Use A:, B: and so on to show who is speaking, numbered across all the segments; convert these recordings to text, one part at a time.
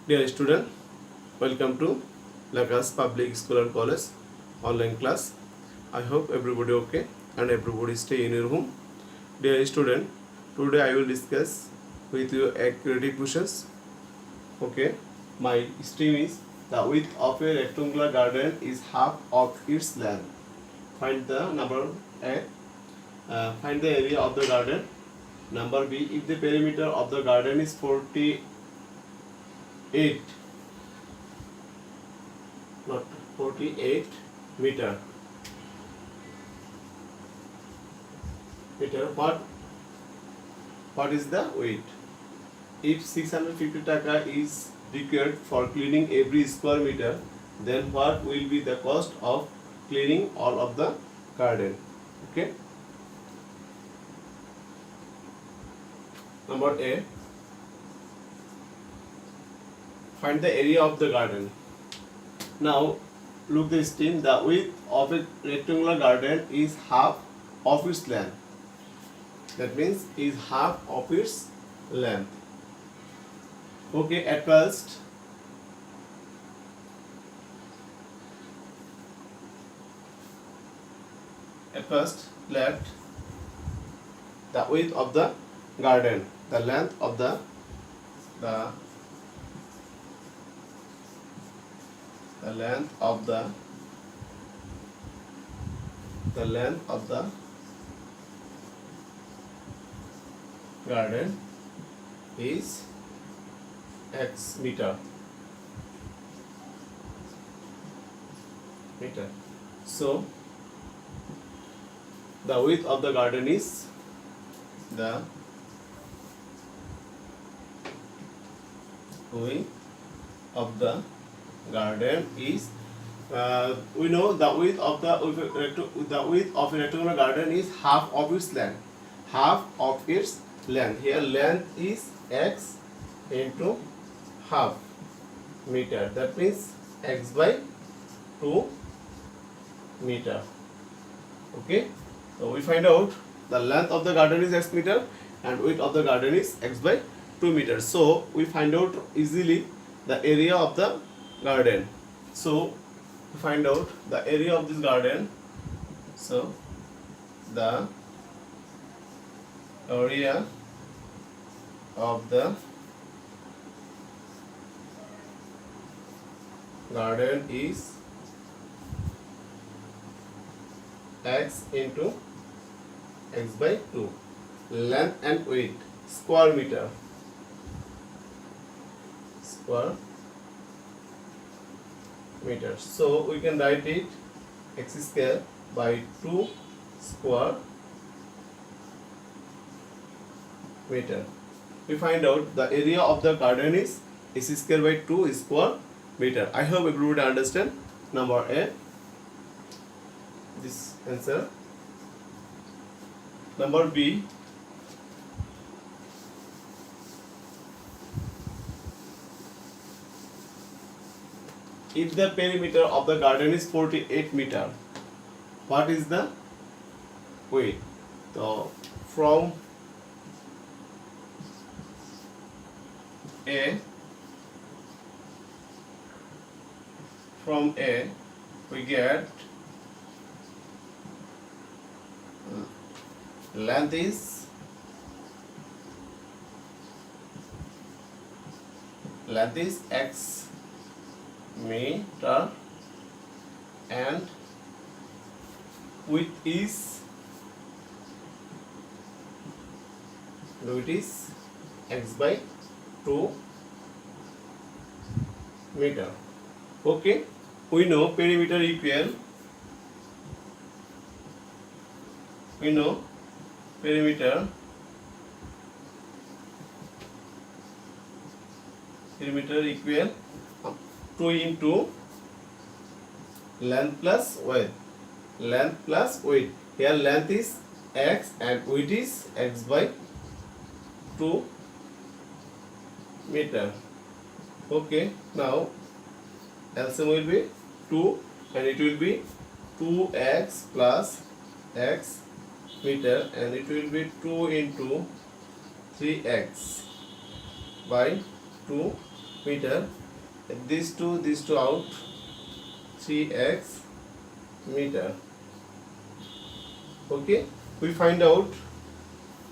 A: Dear student, welcome to Lagas Public School and College online class. I hope everybody okay and everybody stay in your home. Dear student, today I will discuss with you a creative questions. Okay, my stream is the width of a rectangular garden is half of its length. Find the number A. Find the area of the garden. Number B. If the perimeter of the garden is 48 not 48 meter what is the weight? If 650 taka is required for cleaning every square meter, then what will be the cost of cleaning all of the garden? Okay, number A, find the area of the garden. Now look this thing, the width of a rectangular garden is half of its length. That means is half of its length. Okay, at first let the width of the garden, the length of the length of the garden is x meter. So the width of the garden is the width of the garden is we know the width of a rectangular garden is half of its length. Here length is x into half meter. That means x by 2 meter. Okay, so we find out the length of the garden is x meter and width of the garden is x by 2 meters. So we find out easily the area of the garden. So to find out the area of this garden, so the area of the garden is x into x by 2, length and width square meter. So we can write it x square by 2 square meter. We find out the area of the garden is x square by 2 square meter. I hope everybody understand number A, this answer. Number B, if the perimeter of the garden is 48 meter, what is the weight? So from A we get length is x meter and width is x by 2 meter. Okay, we know perimeter equal perimeter equal 2 into length plus width. Here length is x and width is x by 2 meter. Okay, now LCM will be 2 and it will be 2x plus x meter and it will be 2 into 3x by 2 meter. These two out, 3x meter. Okay, we find out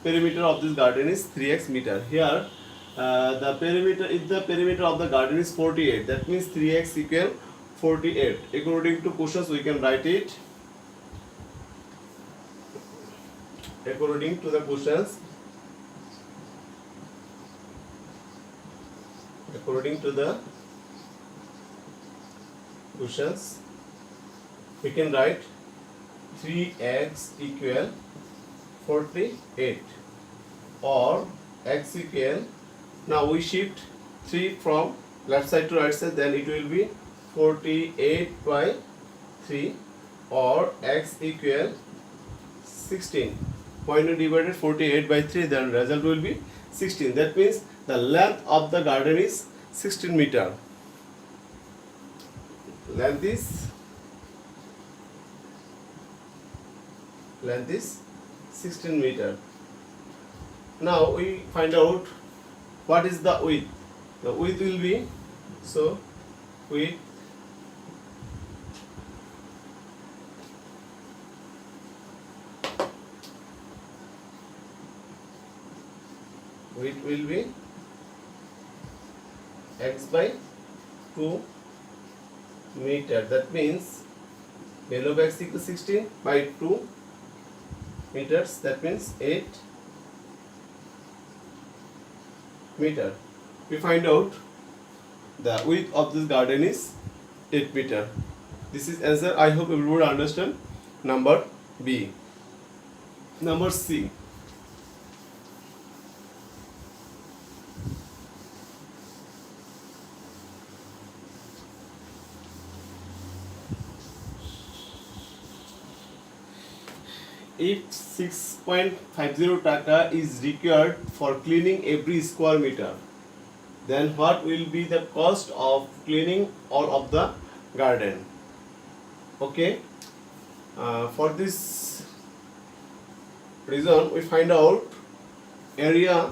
A: perimeter of this garden is 3x meter. Here the perimeter, if the perimeter of the garden is 48, that means 3x equal 48. According to questions we can write it according to the questions. According to the questions we can write 3x equal 48 or x equal, now we shift 3 from left side to right side, then it will be 48 by 3 or x equal 16. When you divided 48 by 3, then result will be 16. That means the length of the garden is 16 meter. Length is 16 meter. Now we find out what is the width. The width will be, so width will be x by 2 meter. That means value of x equals 16 by 2 meters. That means 8 meter. We find out the width of this garden is 8 meter. This is answer. I hope everyone understand. Number B. Number C. If 6.50 taka is required for cleaning every square meter, then what will be the cost of cleaning all of the garden? Okay, for this reason we find out area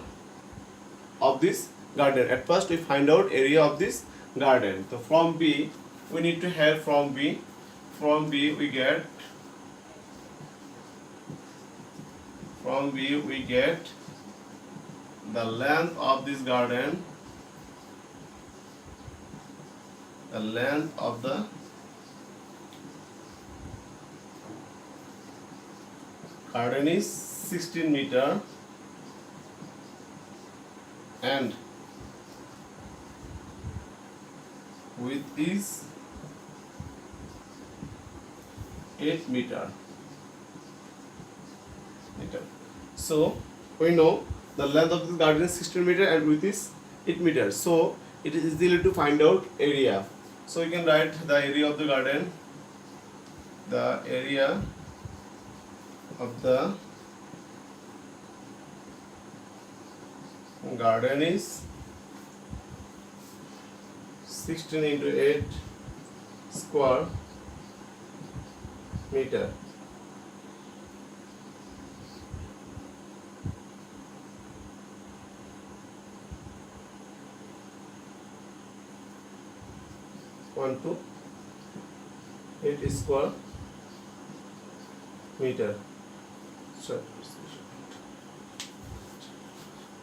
A: of this garden. At first we find out area of this garden. So from B we need to have from B. From B we get the length of this garden. The length of the garden is 16 meter and width is 8 meter. So we know the length of this garden is 16 meter and width is 8 meters. So it is easy to find out area. So you can write the area of the garden. The area of the garden is 16 into 8 square meter. One to 8 square meter. So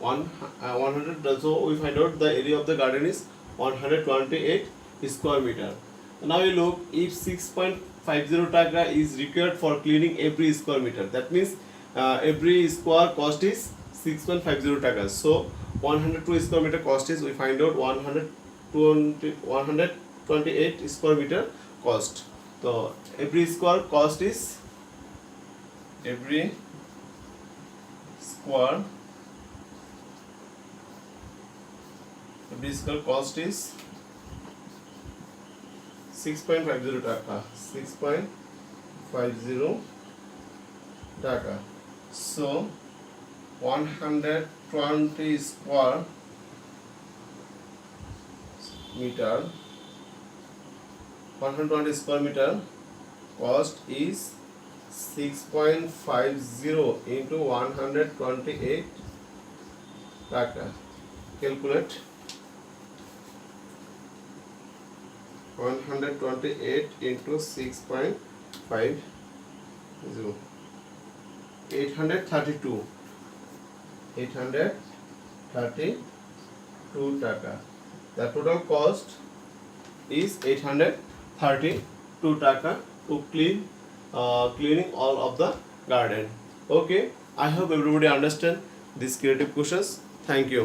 A: 100. So we find out the area of the garden is 128 square meter. Now you look, if 6.50 taka is required for cleaning every square meter, that means every square cost is 6.50 taka. So 102 square meter cost is, we find out 128 square meter cost. So every square cost is, every square cost is 6.50 taka. 6.50 taka. So 120 square meter, 120 square meter cost is 6.50 into 128 taka. Calculate. 128 into 6.50, 832 টাকা. The total cost is 832 টাকা to cleaning all of the garden. Okay, I hope everybody understand these creative questions. Thank you.